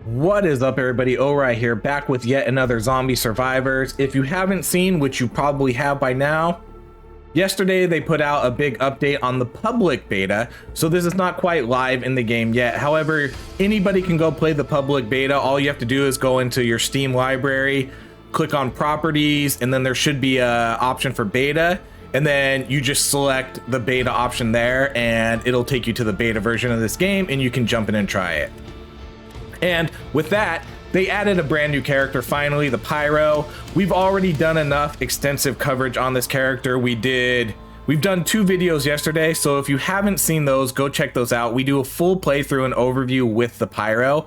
What is up, everybody? Ori here, back with yet another Zombie Survivors. If you haven't seen, which you probably have by now, yesterday they put out a big update on the public beta, so this is not quite live in the game yet. However, anybody can go play the public beta. All you have to do is go into your Steam library, click on properties, and then there should be an option for beta, and then you just select the beta option there, and it'll take you to the beta version of this game, and you can jump in and try it. And with that, they added a brand new character, finally, the Pyro. We've already done enough extensive coverage on this character. We've done 2 videos yesterday, so if you haven't seen those, go check those out. We do a full playthrough and overview with the Pyro.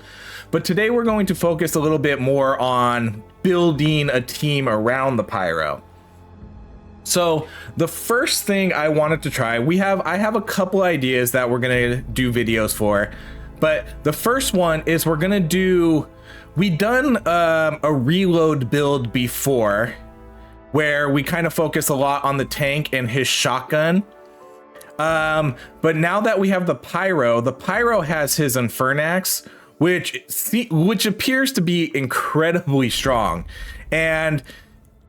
But today we're going to focus a little bit more on building a team around the Pyro. So the first thing I wanted to try, I have a couple ideas that we're gonna do videos for. But the first one is we've done a reload build before where we kind of focus a lot on the tank and his shotgun. But now that we have the Pyro has his Infernax, which appears to be incredibly strong. And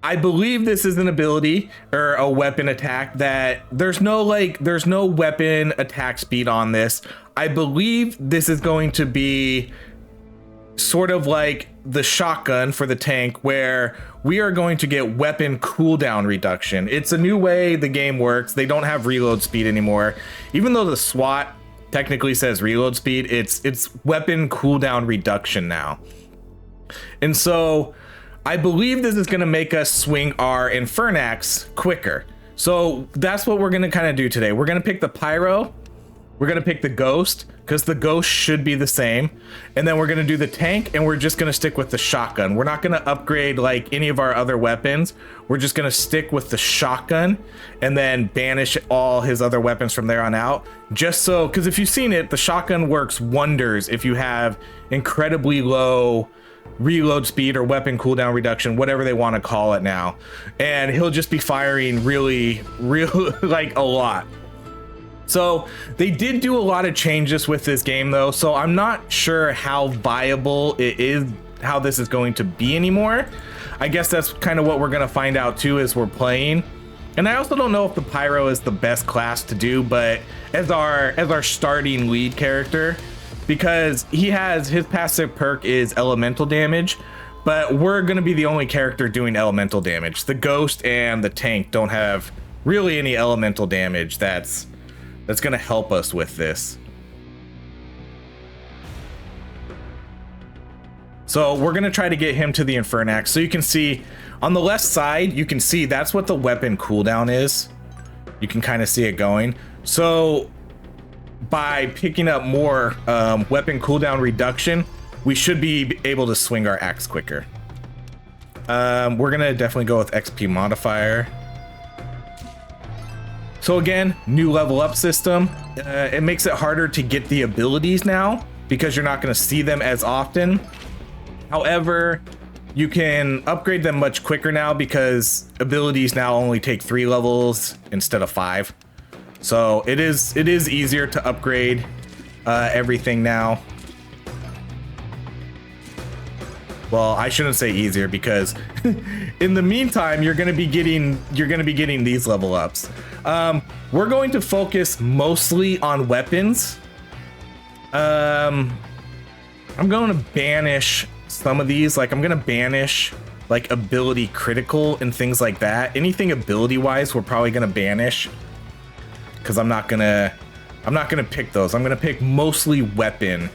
I believe this is an ability or a weapon attack that there's no weapon attack speed on this. I believe this is going to be sort of like the shotgun for the tank, where we are going to get weapon cooldown reduction. It's a new way the game works. They don't have reload speed anymore. Even though the SWAT technically says reload speed, it's weapon cooldown reduction now. And so I believe this is going to make us swing our Infernax quicker. So that's what we're going to kind of do today. We're going to pick the Pyro. We're going to pick the Ghost, because the Ghost should be the same. And then we're going to do the tank, and we're just going to stick with the shotgun. We're not going to upgrade like any of our other weapons. We're just going to stick with the shotgun and then banish all his other weapons from there on out. Just so, because if you've seen it, the shotgun works wonders if you have incredibly low reload speed or weapon cooldown reduction, whatever they want to call it now. And he'll just be firing really like a lot. So they did do a lot of changes with this game though, so I'm not sure how viable it is, how this is going to be anymore. I guess that's kind of what we're going to find out too as we're playing. And I also don't know if the Pyro is the best class to do, but as our starting lead character, because his passive perk is elemental damage, but we're going to be the only character doing elemental damage. The Ghost and the tank don't have really any elemental damage that's going to help us with this. So we're going to try to get him to the Infernax. So you can see on the left side, you can see that's what the weapon cooldown is. You can kind of see it going. So by picking up more weapon cooldown reduction, we should be able to swing our axe quicker. We're going to definitely go with XP modifier. So again, new level up system. It makes it harder to get the abilities now because you're not going to see them as often. However, you can upgrade them much quicker now because abilities now only take 3 levels instead of 5. So it is easier to upgrade everything now. Well, I shouldn't say easier, because in the meantime, you're going to be getting these level ups. We're going to focus mostly on weapons. I'm going to banish some of these. Like I'm going to banish like ability critical and things like that. Anything ability wise, we're probably going to banish, because I'm not going to pick those. I'm going to pick mostly weapon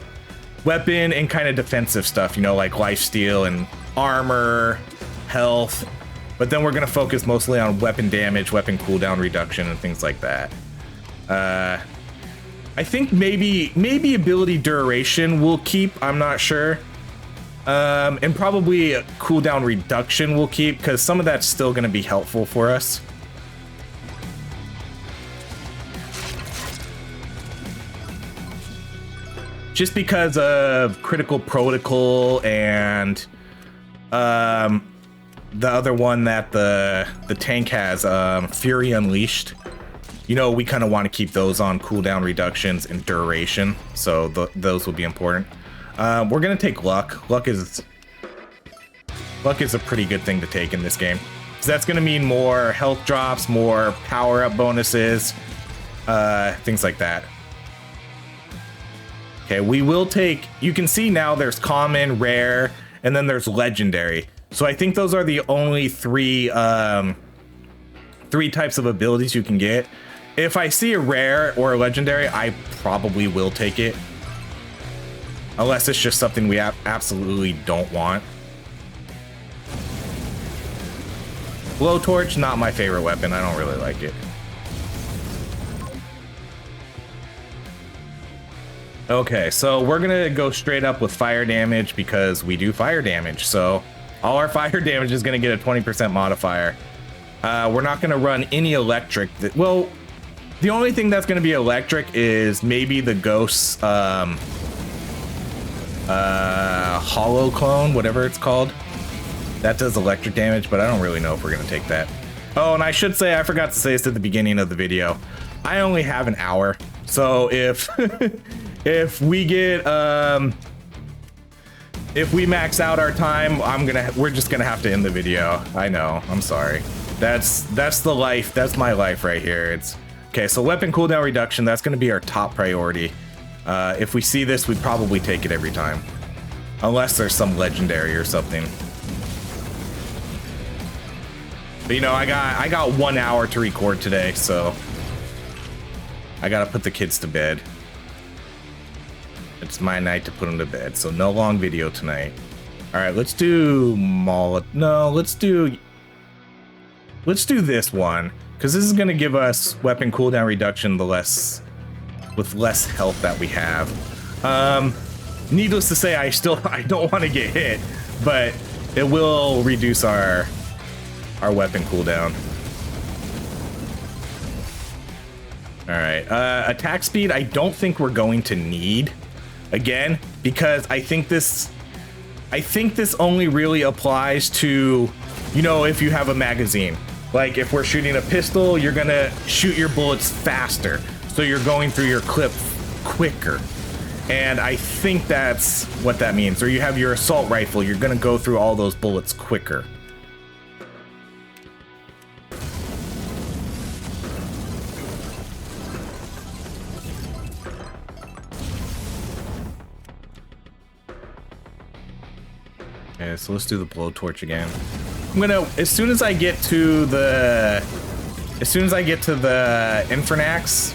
and kind of defensive stuff, like lifesteal and armor, health. But then we're going to focus mostly on weapon damage, weapon cooldown reduction, and things like that. I think maybe ability duration we'll keep. I'm not sure. And probably cooldown reduction we'll keep, because some of that's still going to be helpful for us. Just because of critical protocol and the other one that the tank has, Fury Unleashed. We kind of want to keep those on cooldown reductions and duration, so those will be important. We're gonna take luck. Luck is a pretty good thing to take in this game. So that's gonna mean more health drops, more power-up bonuses, things like that. Okay, we will take, you can see now there's common, rare, and then there's legendary. So I think those are the only three types of abilities you can get. If I see a rare or a legendary, I probably will take it. Unless it's just something we absolutely don't want. Blowtorch, not my favorite weapon. I don't really like it. Okay, so we're gonna go straight up with fire damage because we do fire damage. So all our fire damage is gonna get a 20% modifier. We're not gonna run any electric. Well, the only thing that's gonna be electric is maybe the Ghost's hollow clone, whatever it's called. That does electric damage, but I don't really know if we're gonna take that. Oh, and I should say, I forgot to say this at the beginning of the video. I only have an hour, so if if we get if we max out our time, we're just gonna have to end the video. I know, I'm sorry. That's the life. That's my life right here. It's okay. So weapon cooldown reduction. That's gonna be our top priority. If we see this, we probably take it every time, unless there's some legendary or something. But you know, I got 1 hour to record today, so I gotta put the kids to bed. It's my night to put them to bed, so no long video tonight. All right, let's do let's do this one, because this is gonna give us weapon cooldown reduction with less health that we have. Needless to say, I don't want to get hit, but it will reduce our weapon cooldown. All right, attack speed, I don't think we're going to need again, because I think this only really applies to, you know, if you have a magazine. Like if we're shooting a pistol, you're gonna shoot your bullets faster, so you're going through your clip quicker. And I think that's what that means. Or you have your assault rifle, you're gonna go through all those bullets quicker. Okay, so let's do the blowtorch again. I'm gonna, as soon as I get to the Infernax,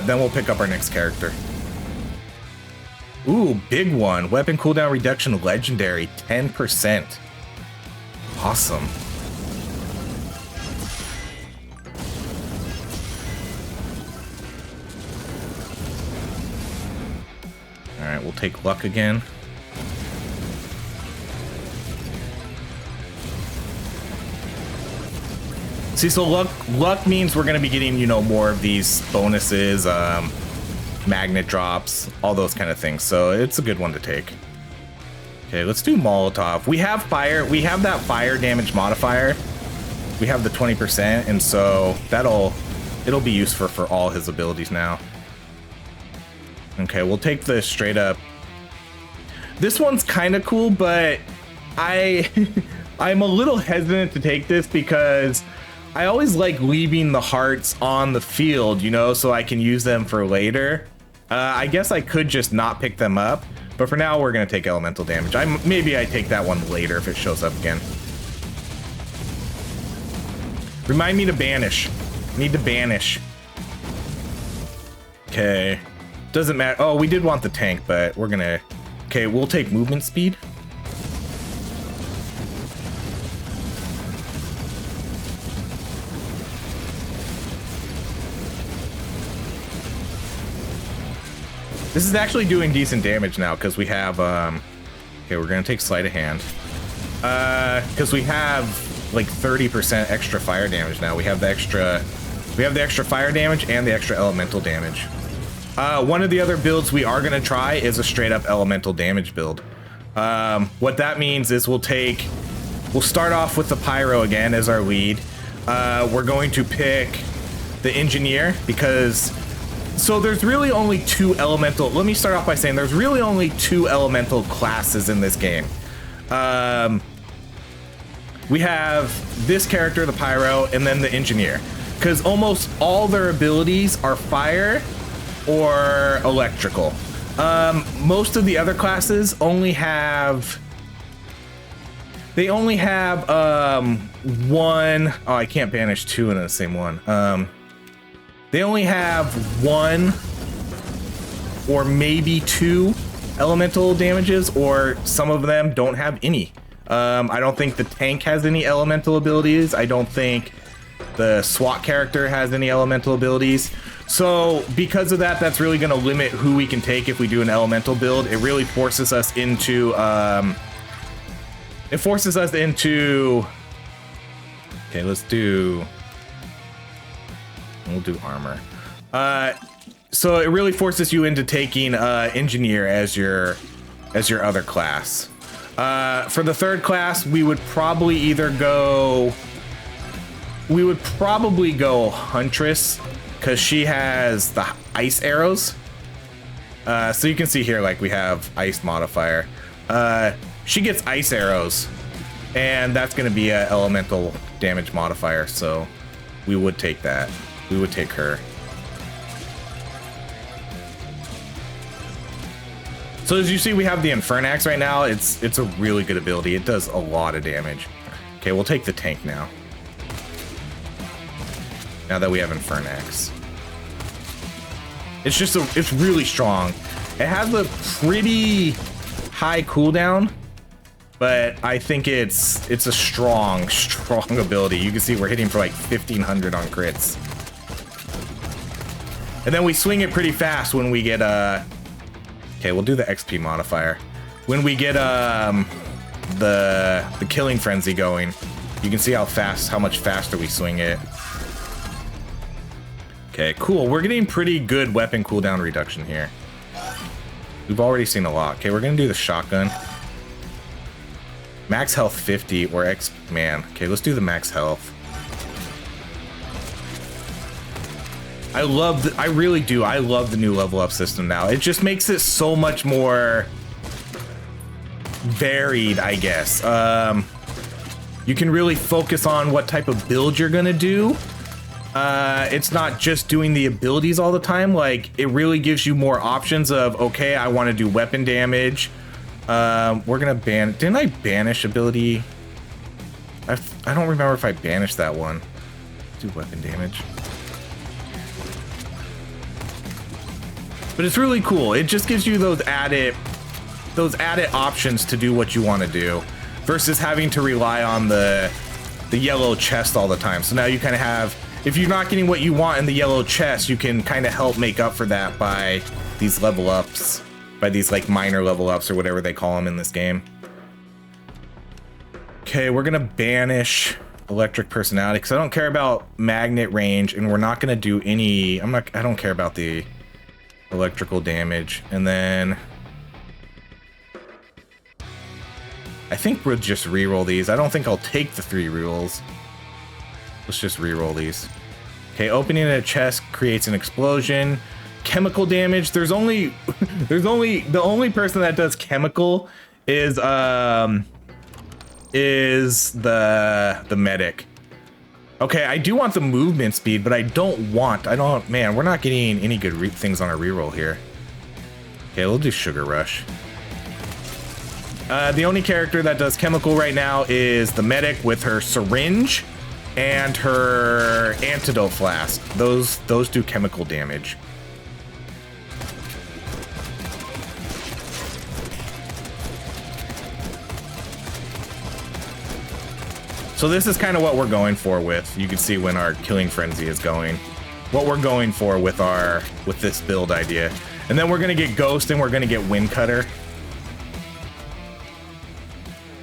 then we'll pick up our next character. Ooh, big one. Weapon cooldown reduction legendary, 10%. Awesome. All right, we'll take luck again. See, so luck means we're gonna be getting, you know, more of these bonuses, magnet drops, all those kind of things. So it's a good one to take. Okay, let's do Molotov. We have fire. We have that fire damage modifier. We have the 20%, and so it'll be useful for all his abilities now. Okay, we'll take the straight up. This one's kind of cool, but I'm a little hesitant to take this because I always like leaving the hearts on the field, you know, so I can use them for later. I guess I could just not pick them up, but for now we're gonna take elemental damage. Maybe I take that one later if it shows up again. Remind me to banish. Need to banish. Okay, doesn't matter. Oh, we did want the tank, but we're gonna. Okay, we'll take movement speed. This is actually doing decent damage now because we have, okay, we're gonna take sleight of hand. Because we have like 30% extra fire damage now. We have the extra fire damage and the extra elemental damage. One of the other builds we are gonna try is a straight up elemental damage build. What that means is we'll start off with the pyro again as our lead. We're going to pick the engineer because So there's really only two elemental. Let me start off by saying there's really only two elemental classes in this game. We have this character, the pyro, and then the engineer, because almost all their abilities are fire or electrical. Most of the other classes only have. They only have one. Oh, I can't banish two in the same one. They only have one or maybe two elemental damages, or some of them don't have any. I don't think the tank has any elemental abilities. I don't think the SWAT character has any elemental abilities. So because of that, that's really going to limit who we can take if we do an elemental build. It really forces us into... Okay, let's do... We'll do armor. So it really forces you into taking engineer as your other class. For the third class, we would probably go Huntress, because she has the ice arrows. So you can see here, like, we have ice modifier. She gets ice arrows, and that's going to be an elemental damage modifier. So we would take that. We would take her. So as you see, we have the Infernax right now. It's a really good ability. It does a lot of damage. Okay, we'll take the tank now. Now that we have Infernax. It's really strong. It has a pretty high cooldown, but I think it's a strong ability. You can see we're hitting for like 1500 on crits. And then we swing it pretty fast when we get okay, we'll do the XP modifier. When we get the killing frenzy going, you can see how much faster we swing it. Okay, cool. We're getting pretty good weapon cooldown reduction here. We've already seen a lot. Okay, we're gonna do the shotgun. Max health 50 or man. Okay, let's do the max health. I really do. I love the new level up system now. It just makes it so much more varied, I guess. You can really focus on what type of build you're gonna do. It's not just doing the abilities all the time. Like, it really gives you more options of, okay, I want to do weapon damage. We're gonna didn't I banish ability? I don't remember if I banished that one. Do weapon damage. But it's really cool. It just gives you those added options to do what you want to do, versus having to rely on the yellow chest all the time. So now you kind of have, if you're not getting what you want in the yellow chest, you can kind of help make up for that by these level ups, by these like minor level ups or whatever they call them in this game. Okay, we're gonna banish electric personality because I don't care about magnet range, and we're not gonna do any. I don't care about the electrical damage. And then I think we'll just reroll these. I don't think I'll take the 3 rerolls. Let's just reroll these. Okay, opening a chest creates an explosion. Chemical damage. The only person that does chemical is the medic. Okay, I do want the movement speed, but man, we're not getting any good things on a reroll here. Okay, we'll do Sugar Rush. The only character that does chemical right now is the medic with her syringe and her antidote flask. Those do chemical damage. So this is kind of what we're going for with, you can see when our killing frenzy is going, what we're going for with this build idea. And then we're gonna get Ghost and we're gonna get Wind Cutter.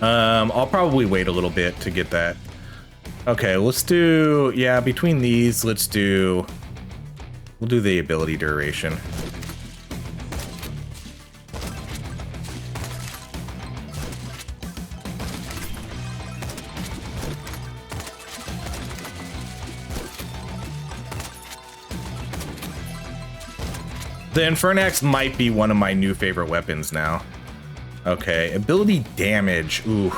I'll probably wait a little bit to get that. Okay, let's do, yeah, between these, we'll do the ability duration. The Infernax might be one of my new favorite weapons now. Okay, ability damage. Ooh,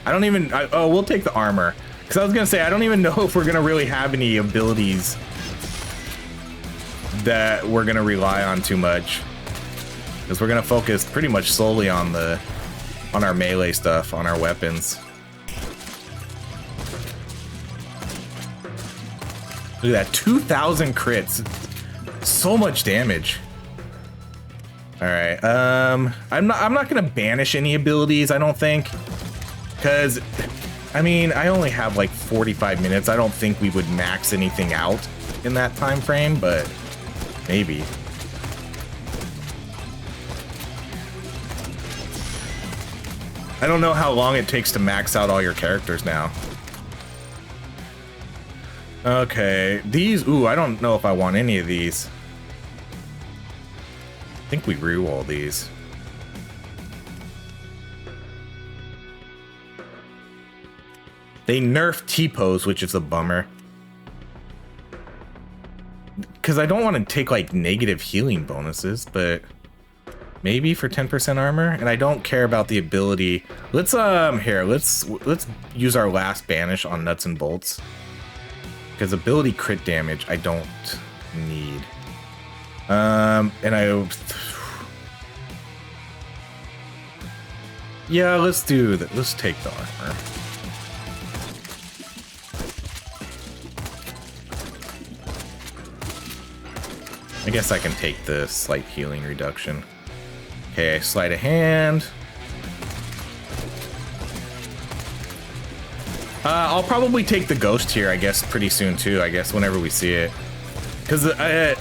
I don't even, oh, we'll take the armor. Because I was gonna say, I don't even know if we're gonna really have any abilities that we're gonna rely on too much. Because we're gonna focus pretty much solely on our melee stuff, on our weapons. Look at that, 2,000 crits. So much damage. All right, I'm not gonna banish any abilities, I don't think, because I mean, I only have like 45 minutes. I don't think we would max anything out in that time frame, but maybe. I don't know how long it takes to max out all your characters now. Okay, these, ooh, I don't know if I want any of these. I think we re-roll these. They nerfed T-pose, which is a bummer. Because I don't want to take like negative healing bonuses, but maybe for 10% armor. And I don't care about the ability. Let's let's use our last banish on nuts and bolts. Because ability crit damage I don't need. And yeah, let's do that. Let's take the armor. I guess I can take the slight healing reduction. Okay, sleight of hand. I'll probably take the ghost here, I guess, pretty soon too, I guess, whenever we see it. Because,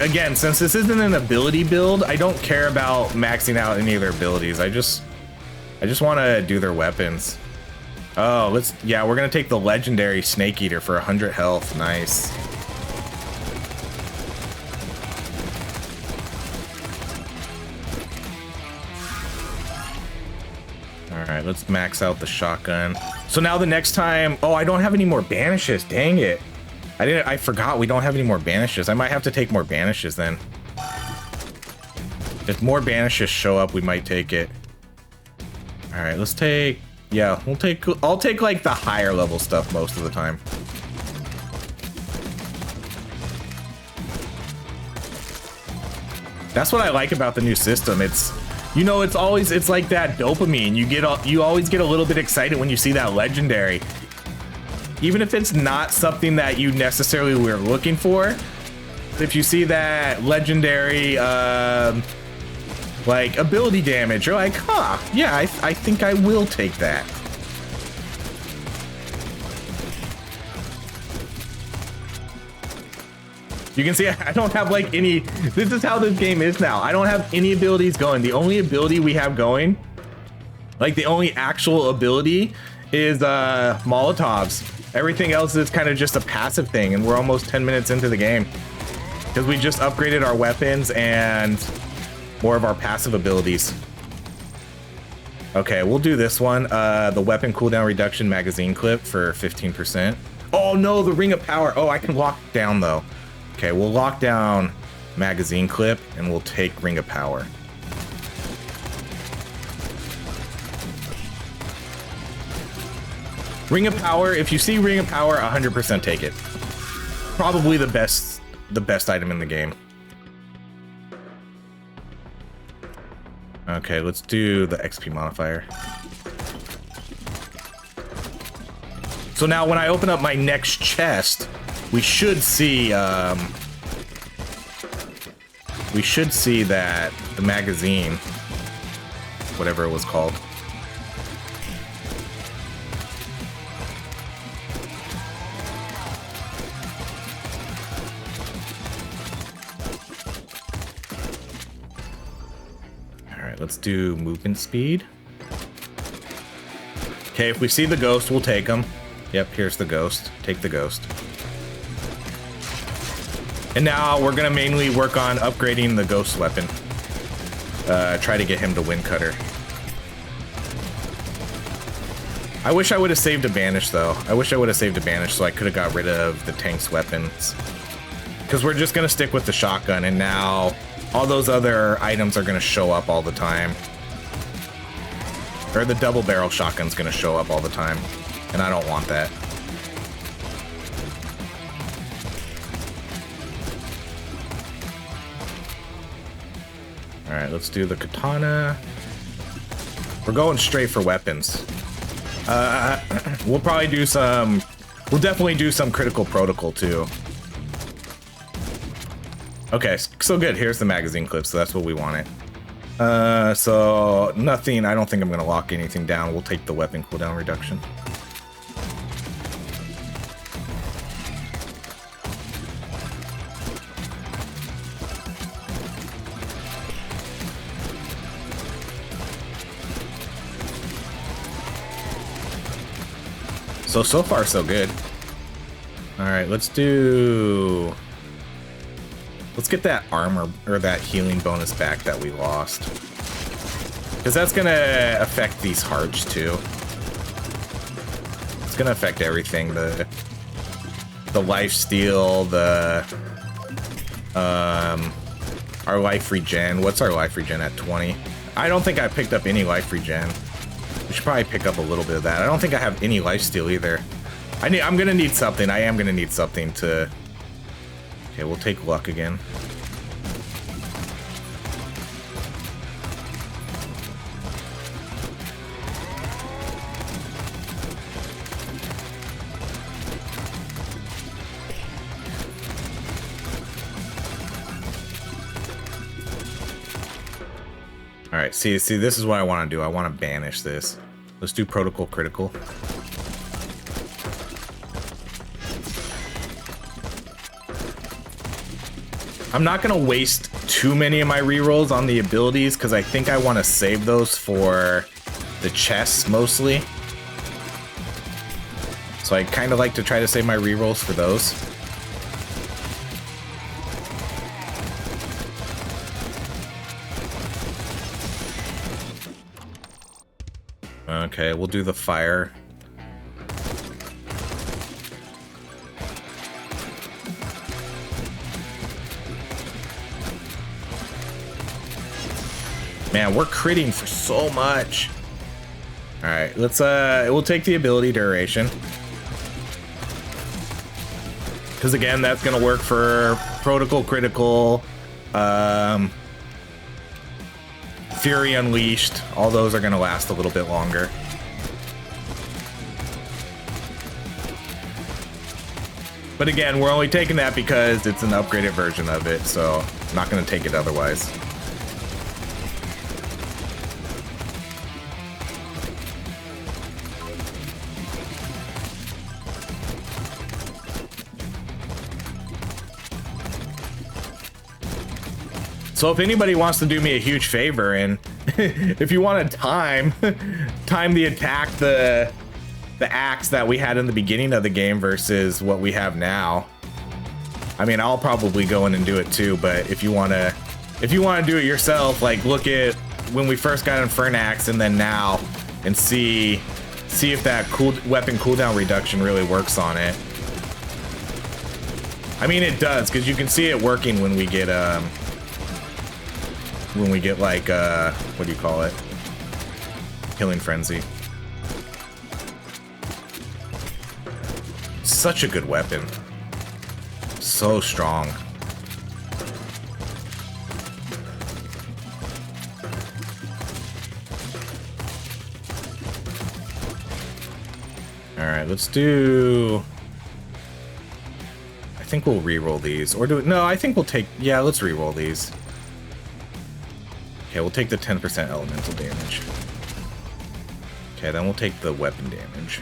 again, since this isn't an ability build, I don't care about maxing out any of their abilities. I just want to do their weapons. Oh, yeah, we're going to take the legendary Snake Eater for 100 health. Nice. All right, let's max out the shotgun. So now the next time, oh, I don't have any more banishes. Dang it. I forgot we don't have any more banishes. I might have to take more banishes then. If more banishes show up, we might take it. All right, let's take, yeah, I'll take like the higher level stuff most of the time. That's what I like about the new system. It's, you know, it's like that dopamine. You always get a little bit excited when you see that legendary. Even if it's not something that you necessarily were looking for, if you see that legendary, like ability damage, you're like, huh, yeah, I think I will take that. You can see I don't have like any, this is how this game is now. I don't have any abilities going. The only ability we have going, like the only actual ability is Molotovs. Everything else is kind of just a passive thing, and we're almost 10 minutes into the game. Because we just upgraded our weapons and more of our passive abilities. Okay, we'll do this one. The weapon cooldown reduction magazine clip for 15%. Oh no, the Ring of Power. Oh, I can lock down though. Okay, we'll lock down magazine clip and we'll take Ring of Power. Ring of Power, if you see Ring of Power, 100% take it. Probably the best item in the game. Okay, let's do the XP modifier. So now when I open up my next chest, we should see that the magazine, whatever it was called. Let's do movement speed. Okay, if we see the ghost, we'll take him. Yep, here's the ghost. Take the ghost. And now we're gonna mainly work on upgrading the ghost weapon. Try to get him to Wind Cutter. I wish I would have saved a banish though. I wish I would have saved a banish so I could have got rid of the tank's weapons. Because we're just gonna stick with the shotgun, and now all those other items are going to show up all the time. Or the double barrel shotgun's going to show up all the time. And I don't want that. Alright, let's do the katana. We're going straight for weapons. We'll probably do some... We'll definitely do some critical protocol too. Okay, so good. Here's the magazine clip, so that's what we wanted. So nothing, I don't think I'm gonna lock anything down. We'll take the weapon cooldown reduction. So far so good. All right, let's get that armor or that healing bonus back that we lost, because that's gonna affect these hearts too. It's gonna affect everything, the life steal, the our life regen. What's our life regen at 20? I don't think I picked up any life regen. We should probably pick up a little bit of that. I don't think I have any lifesteal either. I'm gonna need something. I am gonna need something to... Okay, we'll take luck again. All right, see, this is what I want to do. I want to banish this. Let's do protocol critical. I'm not going to waste too many of my rerolls on the abilities because I think I want to save those for the chests mostly. So I kind of like to try to save my rerolls for those. Okay, we'll do the fire. Man, we're critting for so much. All right, let's we'll take the ability duration, because again, that's gonna work for protocol critical, Fury Unleashed. All those are gonna last a little bit longer. But again, we're only taking that because it's an upgraded version of it, so I'm not gonna take it otherwise. So if anybody wants to do me a huge favor, and if you want to time the attack, the axe that we had in the beginning of the game versus what we have now, I mean, I'll probably go in and do it too. But if you want to do it yourself, like look at when we first got Infernax and then now, and see if that weapon cooldown reduction really works on it. I mean, it does, because you can see it working when we get like, what do you call it? Killing Frenzy. Such a good weapon. So strong. All right, let's do... I think we'll re-roll these. Or do it... No, I think we'll take... Yeah, let's re-roll these. Okay, we'll take the 10% elemental damage. Okay, then we'll take the weapon damage.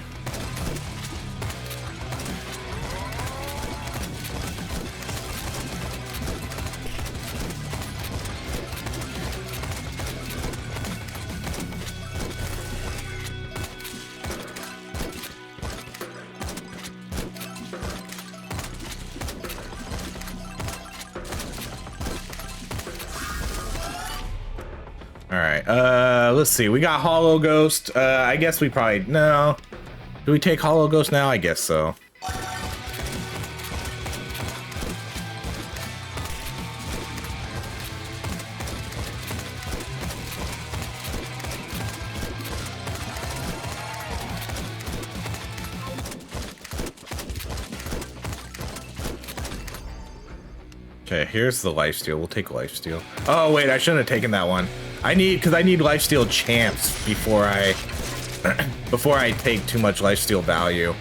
Let's see. We got Hollow Ghost. I guess we probably... No. Do we take Hollow Ghost now? I guess so. Okay, here's the lifesteal. We'll take lifesteal. Oh wait, I shouldn't have taken that one. Because I need lifesteal chance before I before I take too much lifesteal value.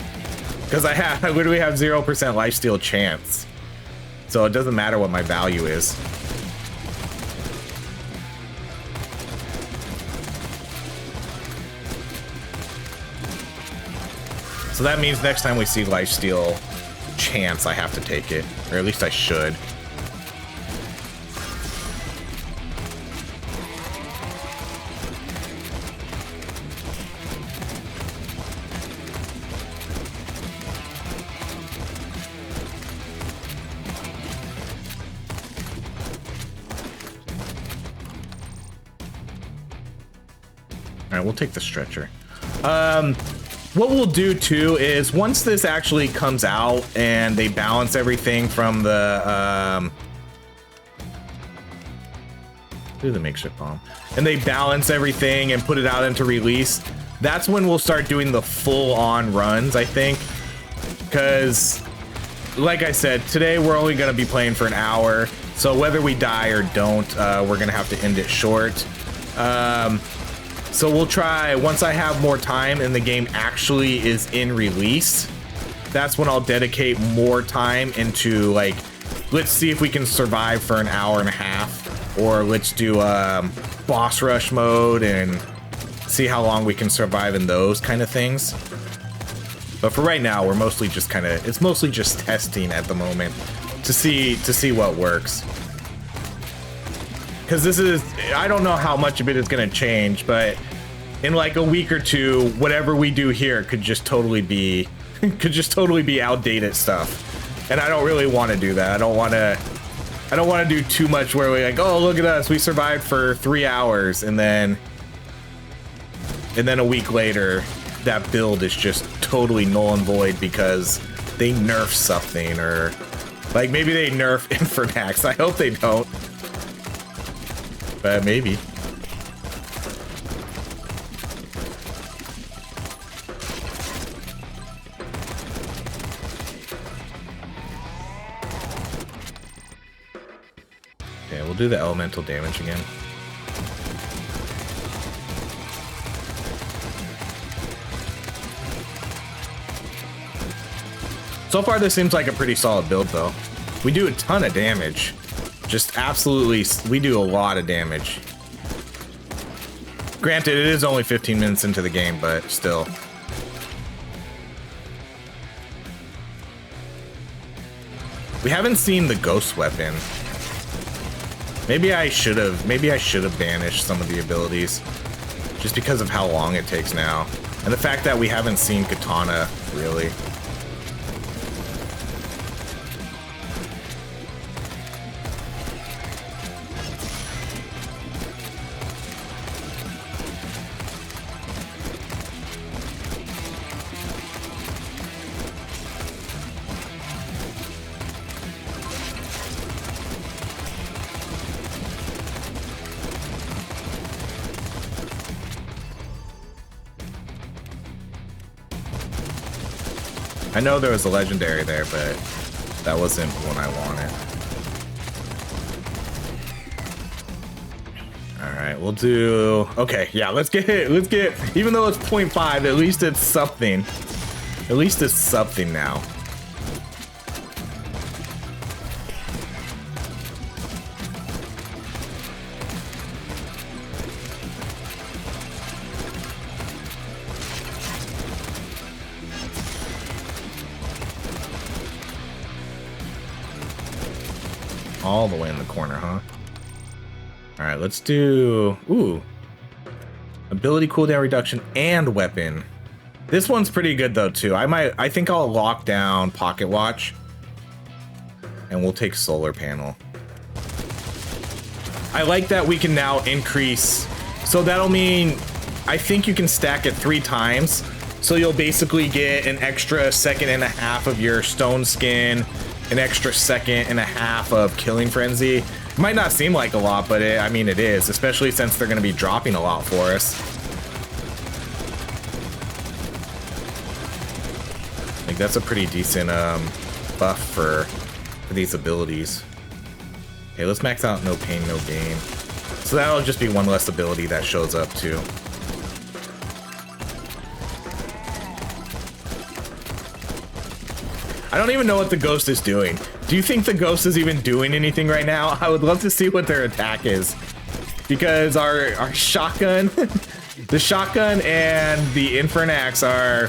Because I literally have 0% lifesteal chance. So it doesn't matter what my value is. So that means next time we see lifesteal chance, I have to take it. Or at least I should. Alright, we'll take the stretcher. What we'll do too is once this actually comes out and they balance everything from the do the makeshift bomb, and they balance everything and put it out into release, that's when we'll start doing the full-on runs, I think. Because like I said, today we're only going to be playing for an hour, so whether we die or don't, we're going to have to end it short. So we'll try, once I have more time and the game actually is in release, that's when I'll dedicate more time into, like, let's see if we can survive for an hour and a half, or let's do boss rush mode and see how long we can survive in those kind of things. But for right now, we're mostly just it's mostly just testing at the moment to see what works. Because this is, I don't know how much of it is going to change, but in like a week or two, whatever we do here could just totally be outdated stuff. And I don't really want to do that. I don't want to do too much where we're like, oh, look at us, we survived for 3 hours, and then a week later, that build is just totally null and void because they nerf something, or like maybe they nerf Infernax. I hope they don't. But maybe. Okay, we'll do the elemental damage again. So far, this seems like a pretty solid build, though. We do a ton of damage. Just absolutely, we do a lot of damage. Granted, it is only 15 minutes into the game, but still. We haven't seen the ghost weapon. Maybe I should have banished some of the abilities, just because of how long it takes now, and the fact that we haven't seen katana really. I know there was a legendary there, but that wasn't one I wanted. Alright, we'll do... Okay, yeah, let's get... Even though it's 0.5, at least it's something. At least it's something now. All the way in the corner, huh? All right, let's do... Ooh. Ability cooldown reduction and weapon. This one's pretty good, though, too. I think I'll lock down Pocket Watch. And we'll take Solar Panel. I like that we can now increase... So that'll mean... I think you can stack it 3 times. So you'll basically get an extra 1.5 seconds of your Stone Skin, an extra 1.5 seconds of Killing Frenzy. It might not seem like a lot, but I mean it is, especially since they're going to be dropping a lot for us. I think that's a pretty decent buff for these abilities. Okay, let's max out no pain, no gain. So that'll just be one less ability that shows up too. I don't even know what the ghost is doing. Do you think the ghost is even doing anything right now? I would love to see what their attack is. Because our shotgun, the shotgun and the Infernax are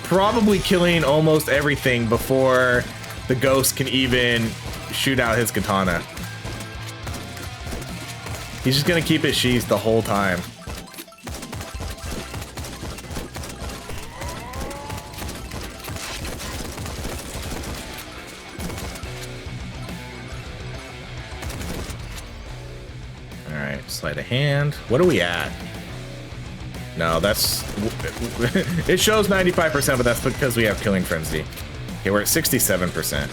probably killing almost everything before the ghost can even shoot out his katana. He's just gonna keep it sheathed the whole time. Alright, sleight of hand. What are we at? No, that's... it shows 95%, but that's because we have Killing Frenzy. Okay, we're at 67%.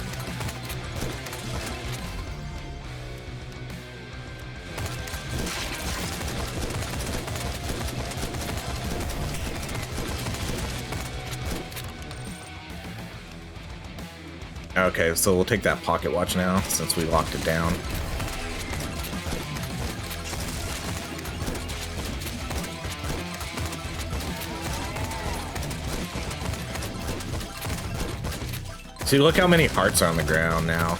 Okay, so we'll take that pocket watch now, since we locked it down. See, look how many hearts are on the ground now.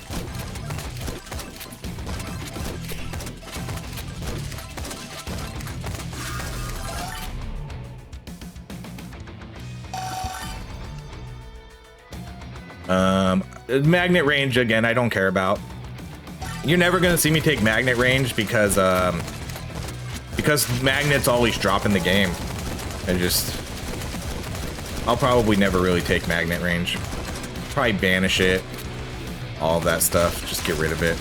Magnet range, again, I don't care about. You're never gonna see me take magnet range because magnets always drop in the game. I'll probably never really take magnet range. Probably banish it, all of that stuff, just get rid of it.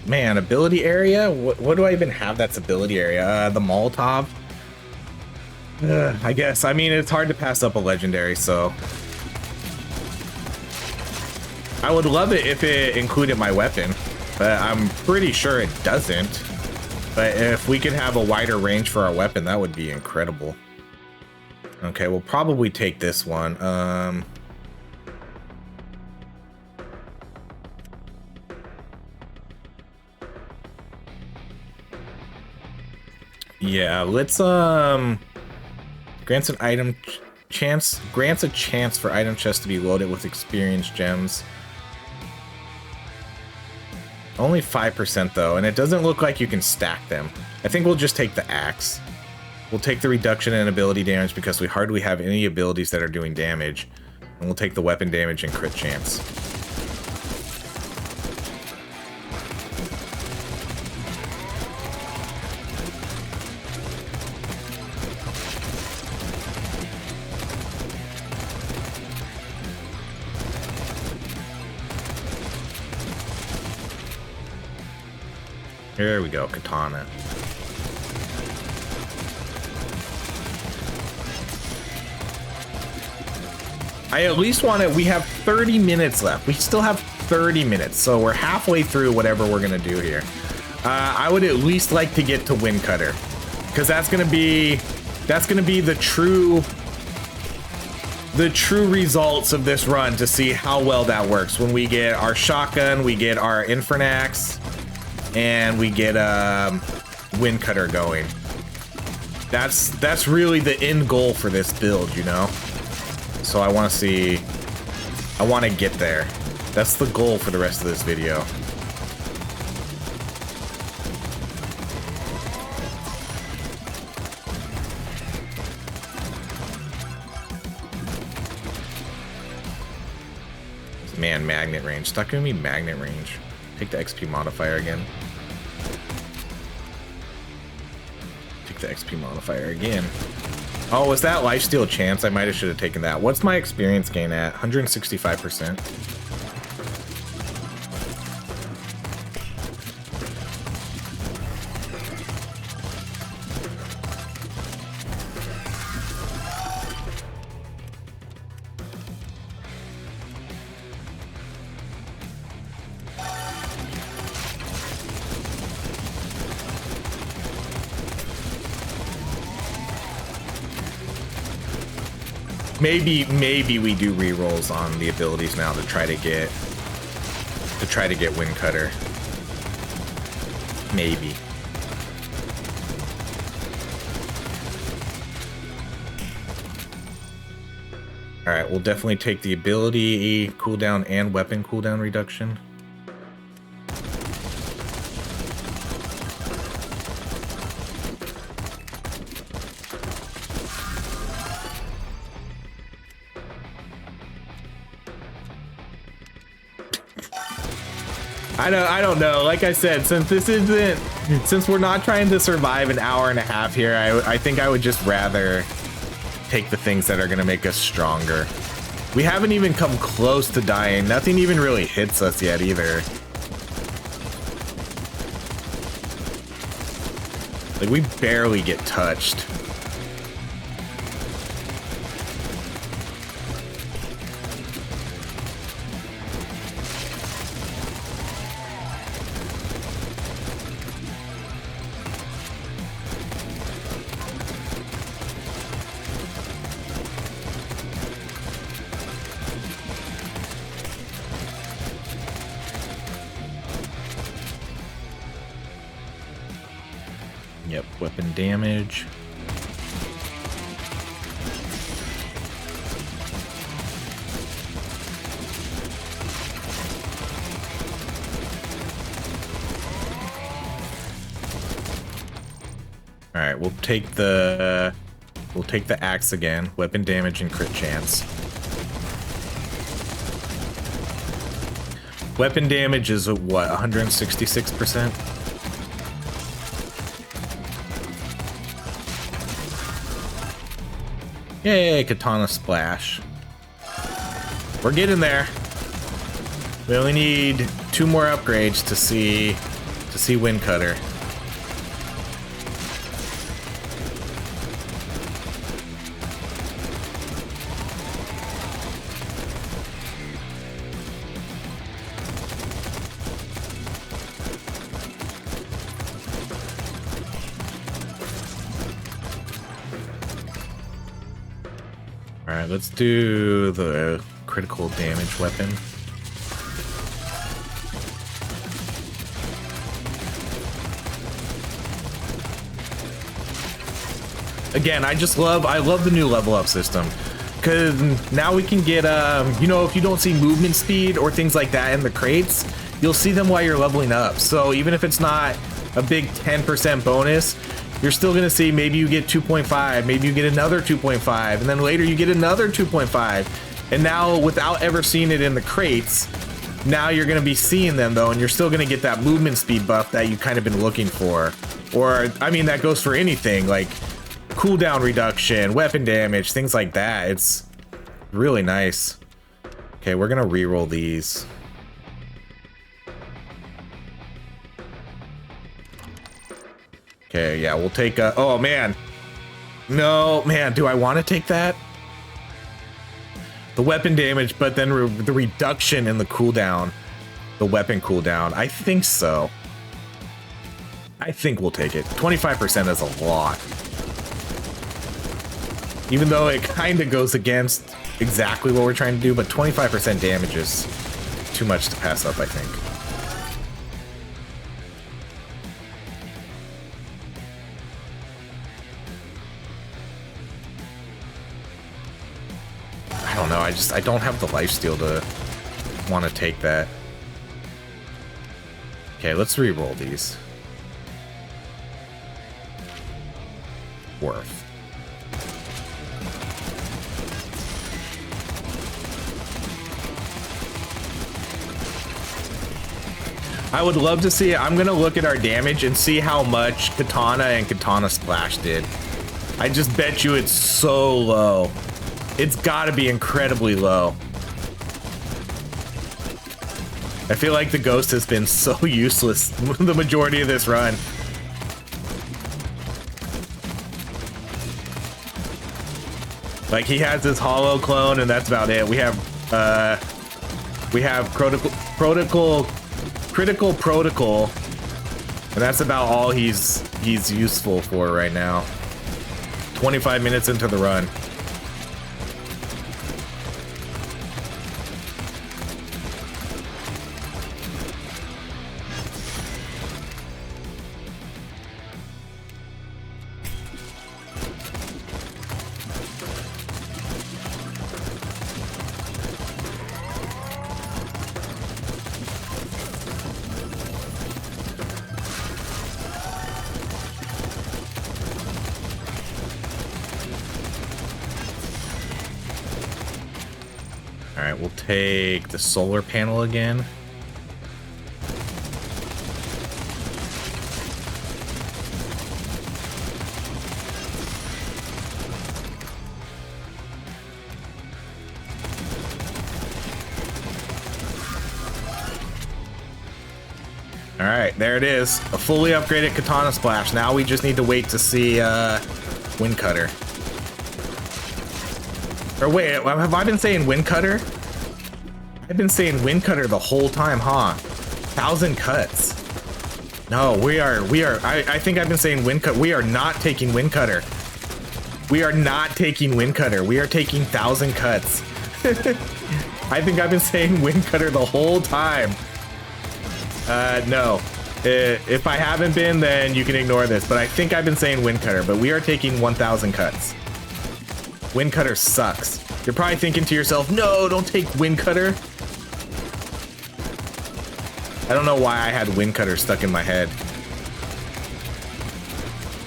Man, ability area? What do I even have that's ability area? The Molotov? I guess. I mean, it's hard to pass up a legendary, so... I would love it if it included my weapon, but I'm pretty sure it doesn't. But if we could have a wider range for our weapon, that would be incredible. Okay, we'll probably take this one. Yeah, let's grants an item chance, grants a chance for item chests to be loaded with experience gems. Only 5% though, and it doesn't look like you can stack them. I think we'll just take the axe. We'll take the reduction in ability damage because we hardly have any abilities that are doing damage. And we'll take the weapon damage and crit chance. There we go, katana. I at least want it. We have 30 minutes left. We still have 30 minutes, so we're halfway through whatever we're gonna do here. I would at least like to get to Wind Cutter, because that's gonna be the true results of this run, to see how well that works. When we get our shotgun, we get our Infernax, and we get Wind Cutter going. That's really the end goal for this build, you know? So I want to get there. That's the goal for the rest of this video. Man, magnet range. It's not gonna be magnet range. Take the XP modifier again. Take the XP modifier again. Oh, was that lifesteal chance? I might have should have taken that. What's my experience gain at? 165%. Maybe we do rerolls on the abilities now to try to get Wind Cutter. Maybe. All right, we'll definitely take the ability cooldown and weapon cooldown reduction. I don't know. Like I said, since we're not trying to survive an hour and a half here, I think I would just rather take the things that are gonna make us stronger. We haven't even come close to dying. Nothing even really hits us yet either. Like, we barely get touched. Yep, weapon damage. All right, we'll take the axe again. Weapon damage and crit chance. Weapon damage is what, 166%? Yay, katana splash. We're getting there. We only need 2 more upgrades to see Wind Cutter. All right, let's do the critical damage weapon. Again, I love the new level up system, because now we can get, you know, if you don't see movement speed or things like that in the crates, you'll see them while you're leveling up. So even if it's not a big 10% bonus, you're still gonna see maybe you get 2.5, maybe you get another 2.5, and then later you get another 2.5. And now, without ever seeing it in the crates, now you're gonna be seeing them though, and you're still gonna get that movement speed buff that you kind of been looking for. Or, I mean, that goes for anything, like cooldown reduction, weapon damage, things like that. It's really nice. Okay, we're gonna reroll these. Okay, yeah, we'll take a... Oh, man. No, man, do I want to take that? The weapon damage, but then the reduction in the cooldown. The weapon cooldown. I think so. I think we'll take it. 25% is a lot. Even though it kind of goes against exactly what we're trying to do, but 25% damage is too much to pass up, I think. I don't know, I don't have the lifesteal to want to take that. Okay, let's re-roll these. Worth. I would love to see it. I'm gonna look at our damage and see how much Katana and Katana Splash did. I just bet you it's so low. It's gotta be incredibly low. I feel like the Ghost has been so useless the majority of this run. Like, he has this hollow clone and that's about it. We have critical protocol, and that's about all he's useful for right now. 25 minutes into the run. All right, we'll take the solar panel again. All right, there it is. A fully upgraded katana splash. Now we just need to wait to see wind cutter. Or wait, have I been saying wind cutter? I've been saying wind cutter the whole time, huh? 1,000 cuts. No, we are. I think I've been saying wind cut. We are not taking wind cutter. We are not taking wind cutter. We are taking 1,000 cuts. I think I've been saying wind cutter the whole time. No. If I haven't been, then you can ignore this. But I think I've been saying wind cutter. But we are taking 1,000 cuts. Wind cutter sucks. You're probably thinking to yourself, no, don't take wind cutter. I don't know why I had wind cutter stuck in my head.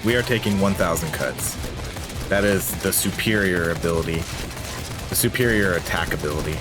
We are taking 1,000 cuts. That is the superior ability. The superior attack ability.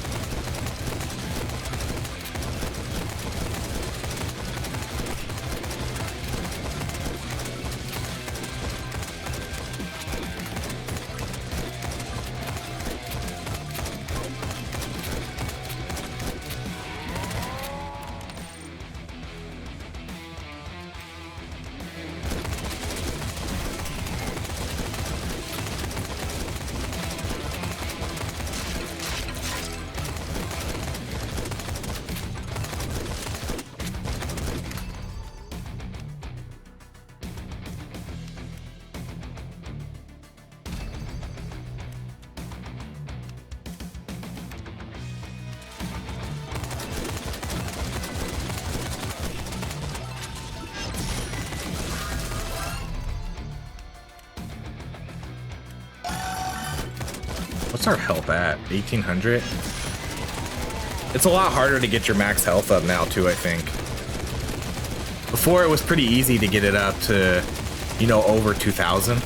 What's our health at? 1,800? It's a lot harder to get your max health up now, too, I think. Before, it was pretty easy to get it up to, you know, over 2,000.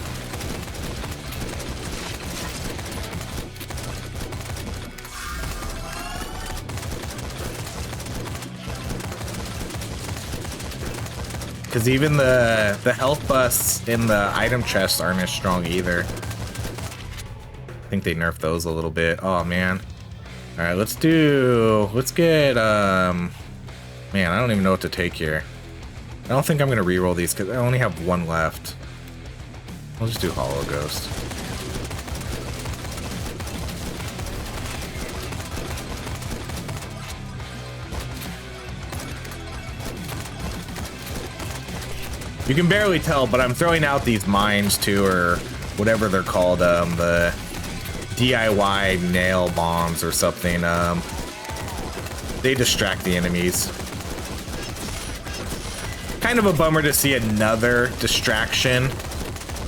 Because even the health buffs in the item chests aren't as strong either. I think they nerfed those a little bit. Oh man. All right, let's get man, I don't even know what to take here. I don't think I'm gonna reroll these because I only have one left. We'll just do Hollow Ghost. You can barely tell, but I'm throwing out these mines too, or whatever they're called, the DIY nail bombs or something. They distract the enemies. Kind of a bummer to see another distraction,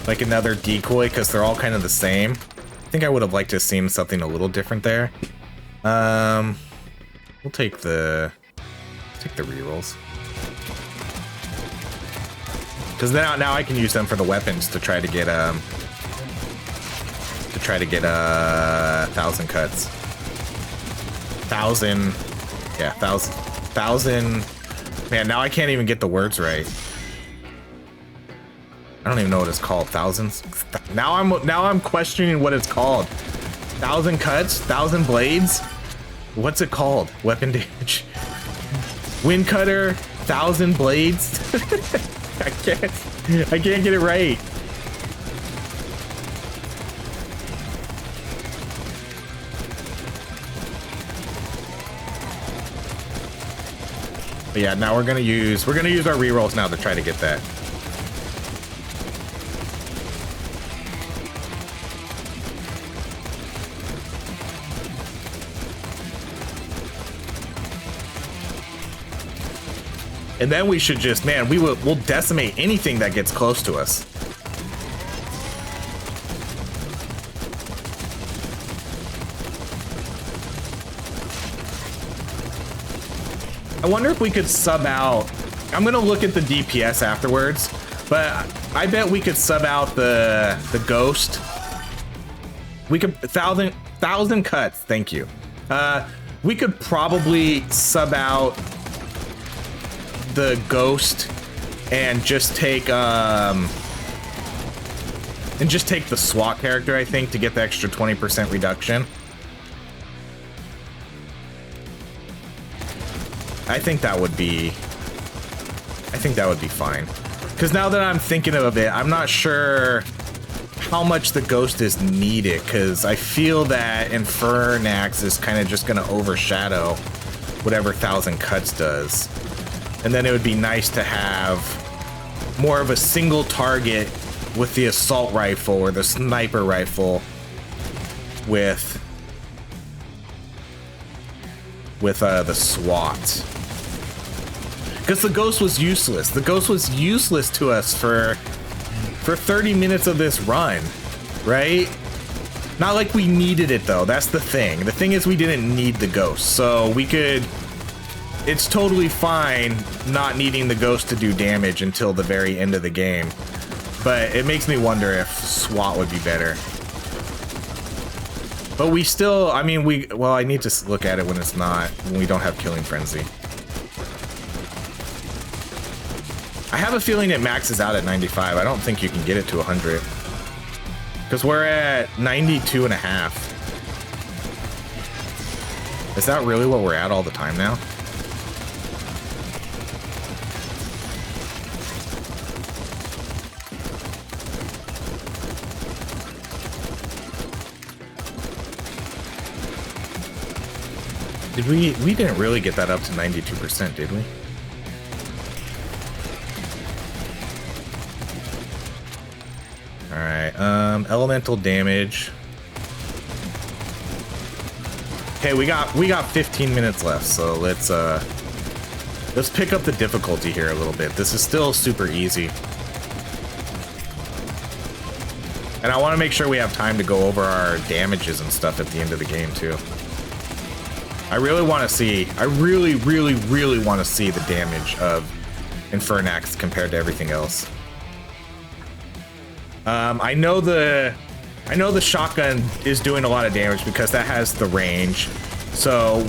like another decoy, because they're all kind of the same. I think I would have liked to have seen something a little different there. We'll take the rerolls. Because now I can use them for the weapons to try to get 1,000 cuts. 1,000, yeah, 1,000. Man, now I can't even get the words right. I don't even know what it's called. Thousands. Now I'm questioning what it's called. 1,000 cuts, 1,000 blades. What's it called? Weapon damage. Wind cutter, 1,000 blades. I can't get it right. But yeah, now we're gonna use our rerolls now to try to get that. And then we should just, man, we'll decimate anything that gets close to us. I wonder if we could sub out. I'm gonna look at the DPS afterwards, but I bet we could sub out the ghost. We could 1,000 cuts. Thank you. We could probably sub out the ghost and just take the SWAT character, I think, to get the extra 20% reduction. I think that would be fine. Because now that I'm thinking of it, I'm not sure how much the ghost is needed, because I feel that Infernax is kind of just going to overshadow whatever 1,000 Cuts does. And then it would be nice to have more of a single target with the assault rifle or the sniper rifle with the SWAT. Because the ghost was useless. The ghost was useless to us for 30 minutes of this run, right? Not like we needed it though. That's the thing. The thing is we didn't need the ghost. So we could... It's totally fine not needing the ghost to do damage until the very end of the game. But it makes me wonder if SWAT would be better. But we still, I mean, well, I need to look at it when we don't have Killing Frenzy. I have a feeling it maxes out at 95. I don't think you can get it to 100. Because we're at 92.5. Is that really what we're at all the time now? Did we didn't really get that up to 92%, did we? All right, elemental damage. Okay, we got 15 minutes left, so let's pick up the difficulty here a little bit. This is still super easy. And I want to make sure we have time to go over our damages and stuff at the end of the game too. I really want to see, I really want to see the damage of Infernax compared to everything else. I know the shotgun is doing a lot of damage because that has the range. So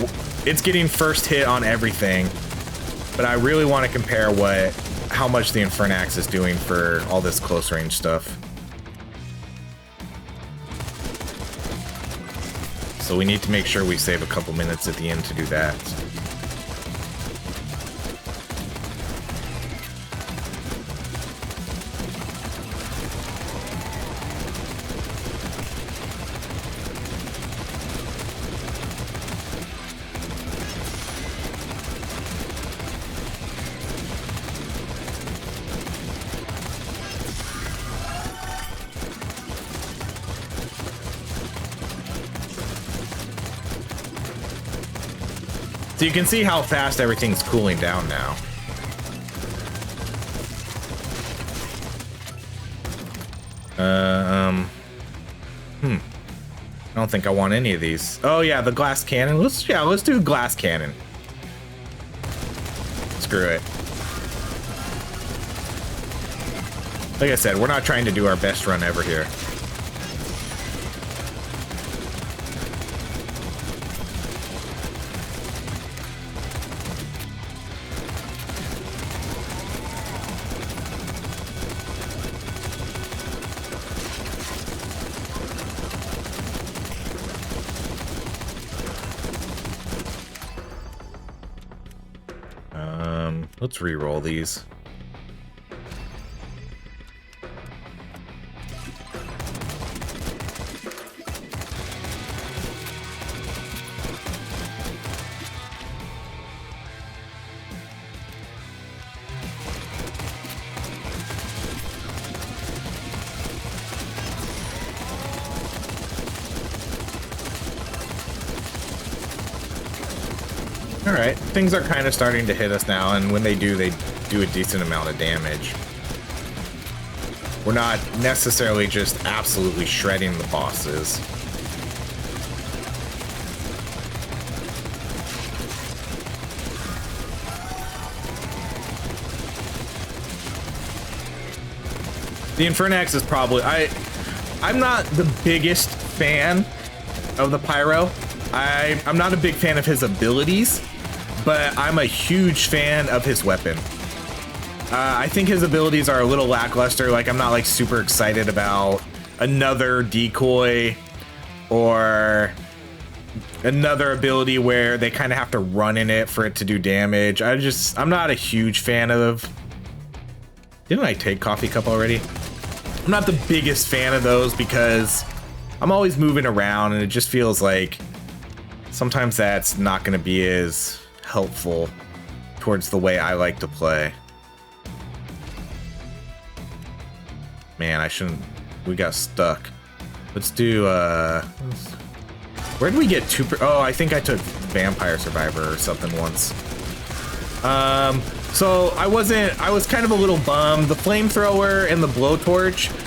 it's getting first hit on everything. But I really want to compare how much the Infernax is doing for all this close range stuff. So we need to make sure we save a couple minutes at the end to do that. So you can see how fast everything's cooling down now. I don't think I want any of these. Oh yeah, the glass cannon. Let's do glass cannon. Screw it. Like I said, we're not trying to do our best run ever here. Let's re-roll these. Alright, things are kind of starting to hit us now, and when they do a decent amount of damage. We're not necessarily just absolutely shredding the bosses. The Infernax is probably... I'm not the biggest fan of the pyro. I'm not a big fan of his abilities, but I'm a huge fan of his weapon. I think his abilities are a little lackluster. Like, I'm not like super excited about another decoy or another ability where they kind of have to run in it for it to do damage. I'm not a huge fan of. Didn't I take coffee cup already? I'm not the biggest fan of those because I'm always moving around and it just feels like sometimes that's not going to be as helpful towards the way I like to play. Man, I shouldn't. We got stuck. Let's do, where did we get two? Oh, I think I took Vampire Survivor or something once. So I was kind of a little bummed. The flamethrower and the blowtorch. The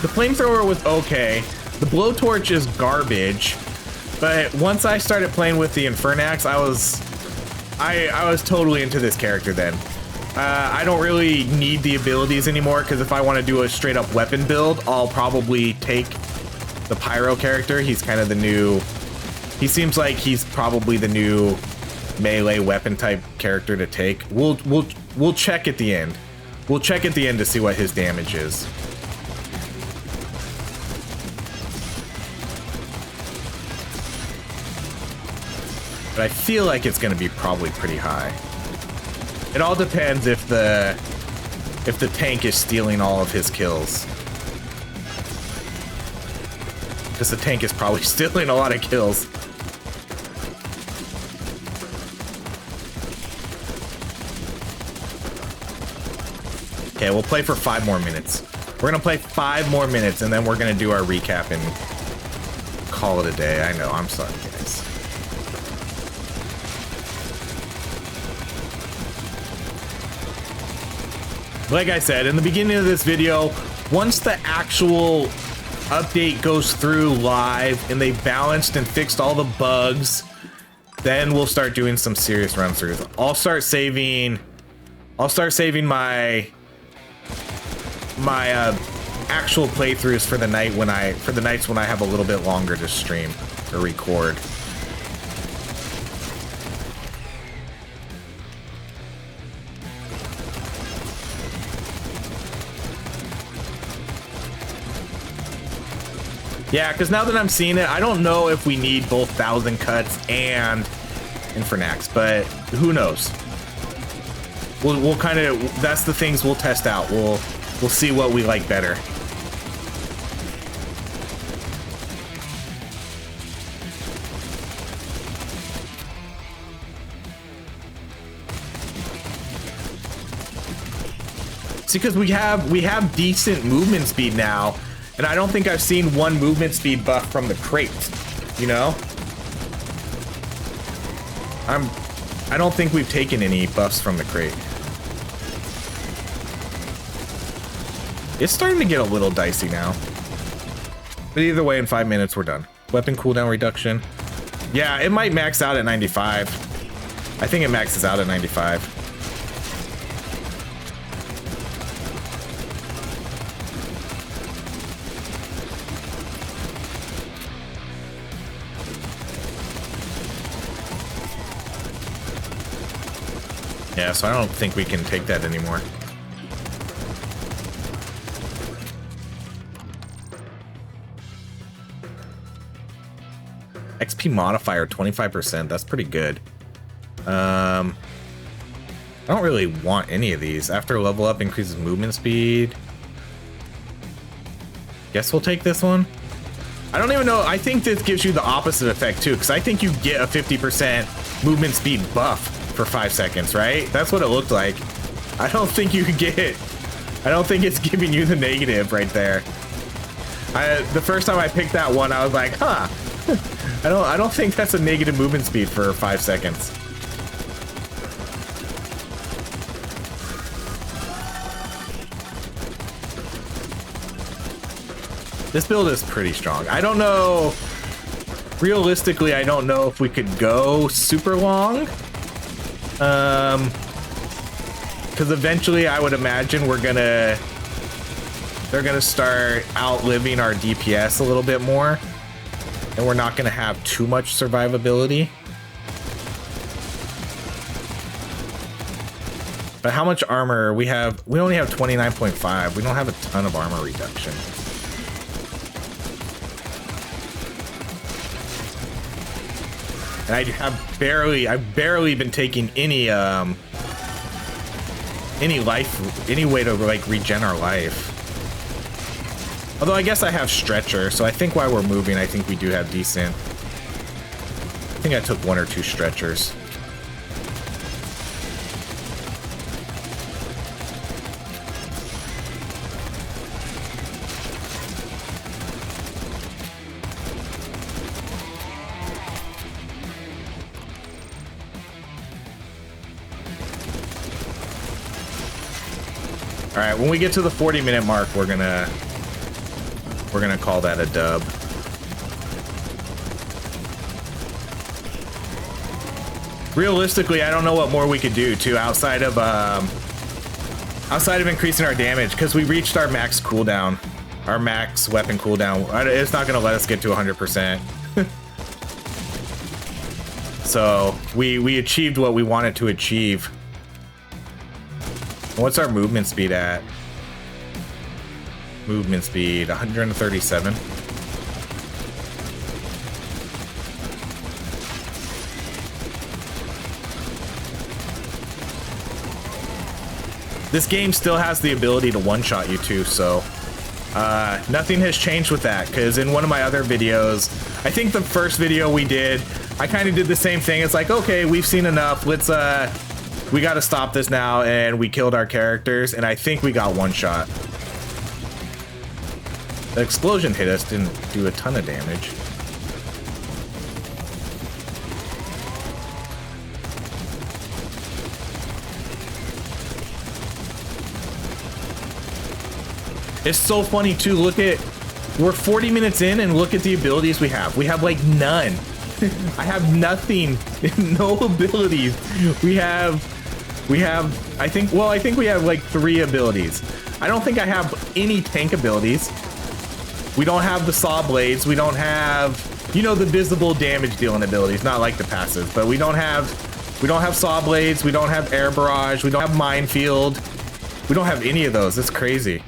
flamethrower was okay. The blowtorch is garbage. But once I started playing with the Infernax, I was totally into this character then. I don't really need the abilities anymore because if I want to do a straight up weapon build, I'll probably take the Pyro character. He's kind of the new. He seems like he's probably the new melee weapon type character to take. We'll check at the end. We'll check at the end to see what his damage is. But I feel like it's going to be probably pretty high. It all depends if the tank is stealing all of his kills. Because the tank is probably stealing a lot of kills. Okay, we'll play for 5 more minutes. We're gonna play 5 more minutes and then we're gonna do our recap and call it a day. I know, I'm sorry, guys. Like I said, in the beginning of this video, once the actual update goes through live and they balanced and fixed all the bugs, then we'll start doing some serious run-throughs. I'll start saving my actual playthroughs for the nights when I have a little bit longer to stream or record. Yeah, because now that I'm seeing it, I don't know if we need both 1,000 cuts and Infernax, but who knows? We'll kind of, that's the things we'll test out. We'll see what we like better. See, because we have decent movement speed now. And I don't think I've seen one movement speed buff from the crate, you know? I don't think we've taken any buffs from the crate. It's starting to get a little dicey now. But either way, in 5 minutes, we're done. Weapon cooldown reduction. Yeah, it might max out at 95. I think it maxes out at 95. Yeah, so I don't think we can take that anymore. XP modifier 25%. That's pretty good. I don't really want any of these. After level up increases movement speed. Guess we'll take this one. I don't even know. I think this gives you the opposite effect too, because I think you get a 50% movement speed buff for 5 seconds, right? That's what it looked like. I don't think you could get it. I don't think it's giving you the negative right there. The first time I picked that one, I was like, huh. I don't think that's a negative movement speed for 5 seconds. This build is pretty strong. I don't know. Realistically, I don't know if we could go super long. Because eventually I would imagine they're gonna start outliving our DPS a little bit more. and we're not going to have too much survivability. But how much armor we have? We only have 29.5. We don't have a ton of armor reduction. And I've barely been taking any life, any way to like regen our life. Although I guess I have stretcher, so I think while we're moving, I think we do have decent. I think I took 1 or 2 stretchers. All right, when we get to the 40-minute mark, we're gonna call that a dub. Realistically, I don't know what more we could do too outside of increasing our damage, because we reached our max cooldown, our max weapon cooldown. It's not gonna let us get to 100%. So we achieved what we wanted to achieve. What's our movement speed at? Movement speed 137. This game still has the ability to one-shot you too, so nothing has changed with that, because in one of my other videos, I think the first video we did, I kind of did the same thing. It's like, okay, we've seen enough, let's we got to stop this now, and we killed our characters, and I think we got one shot. The explosion hit us, didn't do a ton of damage. It's so funny too, look at, we're 40 minutes in and look at the abilities we have. We have like none. I have nothing, no abilities. We have, I think we have like 3 abilities. I don't think I have any tank abilities. We don't have the saw blades. We don't have, you know, the visible damage dealing abilities, not like the passive, but we don't have saw blades. We don't have air barrage. We don't have minefield. We don't have any of those. It's crazy.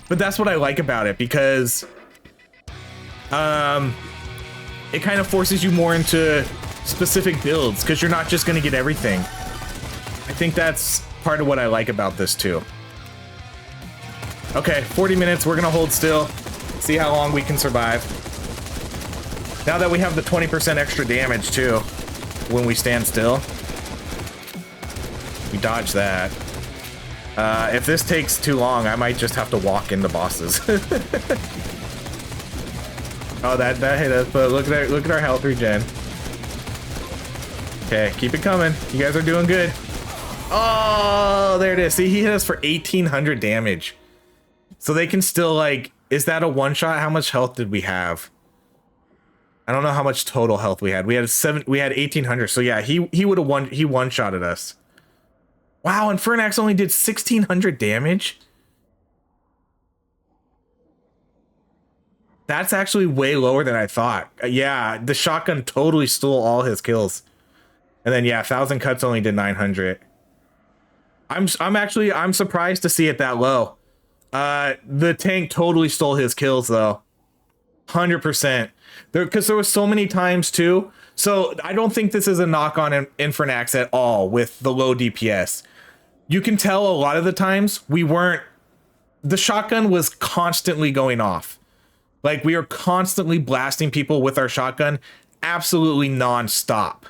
But that's what I like about it, because it kind of forces you more into specific builds, because you're not just going to get everything. I think that's part of what I like about this too. Okay, 40 minutes. We're going to hold still, see how long we can survive. Now that we have the 20% extra damage too, when we stand still. We dodge that. If this takes too long, I might just have to walk into bosses. Oh, that hit us, but look at our health regen. Okay, keep it coming. You guys are doing good. Oh, there it is. See, he hit us for 1,800 damage. So they can still, like, is that a one shot? How much health did we have? I don't know how much total health we had. We had 1,800. So yeah, he would have one-shotted us. Wow, and Fernax only did 1,600 damage. That's actually way lower than I thought. Yeah, the shotgun totally stole all his kills. And then yeah, 1,000 cuts only did 900. I'm surprised to see it that low. The tank totally stole his kills though. 100%. Because there was so many times too. So I don't think this is a knock on Infernax at all with the low DPS. You can tell a lot of the times the shotgun was constantly going off. Like, we are constantly blasting people with our shotgun, absolutely non-stop.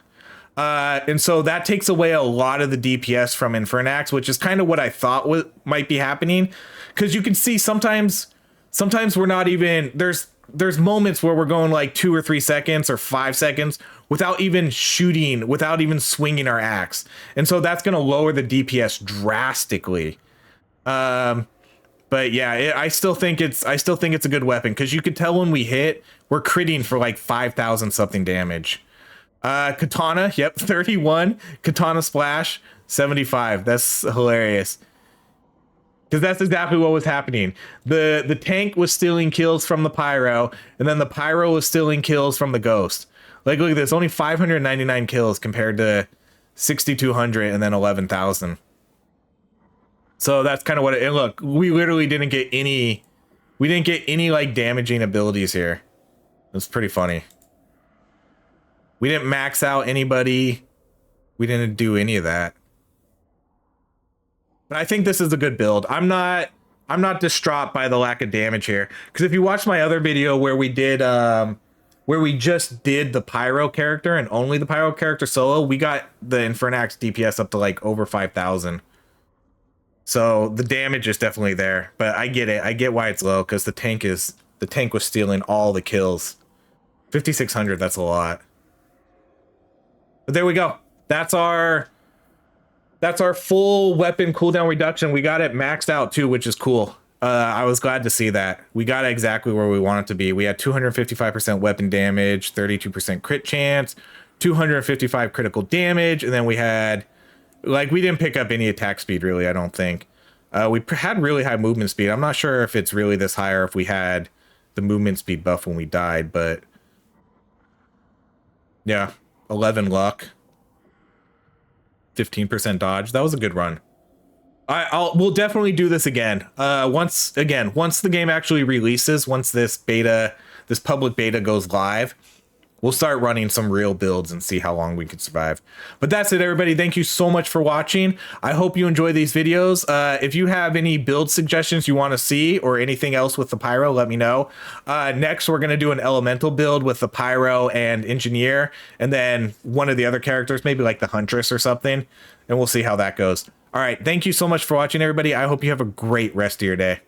And so that takes away a lot of the DPS from Infernax, which is kind of what I thought might be happening. Because you can see sometimes we're not even, there's moments where we're going like 2 or 3 seconds or 5 seconds without even shooting, without even swinging our axe. And so that's going to lower the DPS drastically. But yeah, I still think it's a good weapon, because you could tell when we hit, we're critting for like 5,000 something damage. Katana, yep, 31. Katana splash, 75. That's hilarious. because that's exactly what was happening. The tank was stealing kills from the pyro, and then the pyro was stealing kills from the ghost. Like, look at this, only 599 kills compared to 6,200 and then 11,000. So that's kind of what it, and look, we literally didn't get any, like damaging abilities here. It's pretty funny. We didn't max out anybody. We didn't do any of that. But I think this is a good build. I'm not distraught by the lack of damage here, because if you watch my other video where we did where we just did the pyro character and only the pyro character solo, we got the Infernax DPS up to like over 5,000. So the damage is definitely there, but I get it. I get why it's low, because the tank was stealing all the kills. 5,600, that's a lot. But there we go. That's our full weapon cooldown reduction. We got it maxed out too, which is cool. I was glad to see that. We got it exactly where we want it to be. We had 255% weapon damage, 32% crit chance, 255 critical damage, and then we had, like, we didn't pick up any attack speed really, I don't think. We had really high movement speed. I'm not sure if it's really this high or if we had the movement speed buff when we died, but yeah, 11 luck, 15% dodge. That was a good run. We'll definitely do this again. Once the game actually releases, once this public beta goes live, we'll start running some real builds and see how long we can survive. But that's it, everybody. Thank you so much for watching. I hope you enjoy these videos. If you have any build suggestions you want to see or anything else with the pyro, let me know. Next, we're going to do an elemental build with the pyro and engineer, and then one of the other characters, maybe like the huntress or something, and we'll see how that goes. All right. Thank you so much for watching, everybody. I hope you have a great rest of your day.